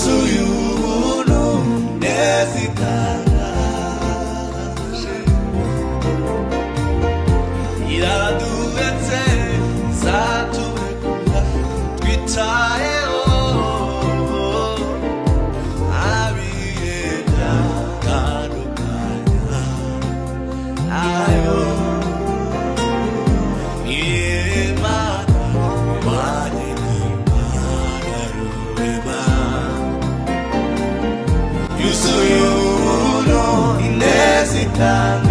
yuzuye ubuntu neza itangaje, iraduhetse izaturekura twitayeho abihe byatandukanya ayo Imana wanye n'Imana rurema, yuzuye ubuntu ineza itanga